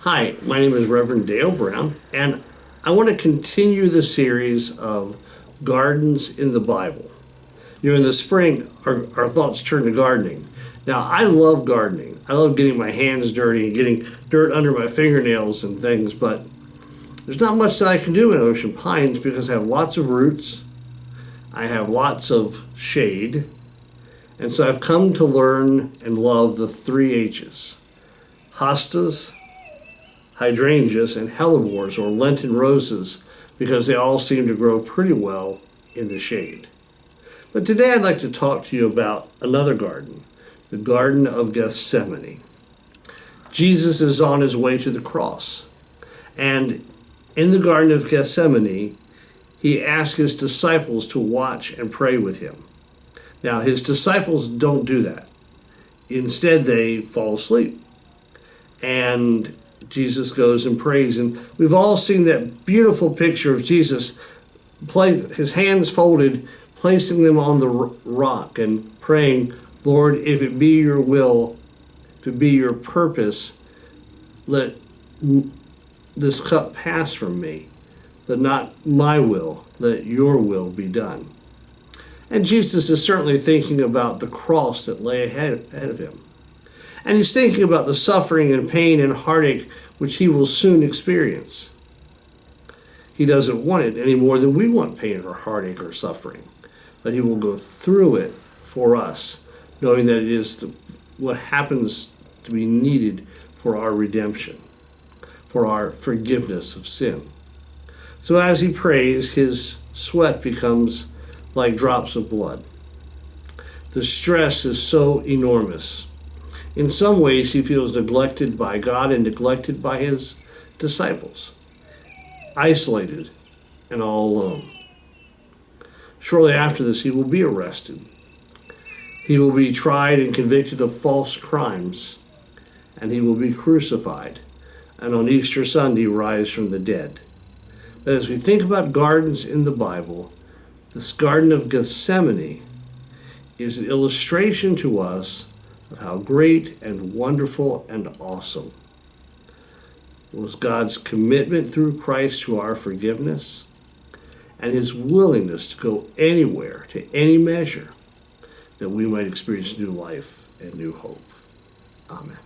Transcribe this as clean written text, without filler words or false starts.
Hi, my name is Reverend Dale Brown, and I want to continue the series of gardens in the Bible. In the spring, our thoughts turn to gardening. Now, I love gardening. I love getting my hands dirty and getting dirt under my fingernails and things, but there's not much that I can do in Ocean Pines because I have lots of roots, I have lots of shade, and so I've come to learn and love the three H's: hostas, hydrangeas, and hellebores, or Lenten roses, because they all seem to grow pretty well in the shade. But today I'd like to talk to you about another garden, the Garden of Gethsemane. Jesus is on his way to the cross, and in the Garden of Gethsemane, he asked his disciples to watch and pray with him. Now, his disciples don't do that. Instead, they fall asleep. And Jesus goes and prays. And we've all seen that beautiful picture of Jesus, his hands folded, placing them on the rock and praying, "Lord, if it be your will, if it be your purpose, let this cup pass from me, but not my will, let your will be done." And Jesus is certainly thinking about the cross that lay ahead of him. And he's thinking about the suffering and pain and heartache which he will soon experience. He doesn't want it any more than we want pain or heartache or suffering. But he will go through it for us, knowing that it is what happens to be needed for our redemption, for our forgiveness of sin. So as he prays, his sweat becomes like drops of blood. The stress is so enormous. In some ways, he feels neglected by God and neglected by his disciples, isolated and all alone. Shortly after this, he will be arrested. He will be tried and convicted of false crimes, and he will be crucified, and on Easter Sunday rise from the dead. But as we think about gardens in the Bible, this Garden of Gethsemane is an illustration to us of how great and wonderful and awesome was God's commitment through Christ to our forgiveness and his willingness to go anywhere, to any measure, that we might experience new life and new hope. Amen.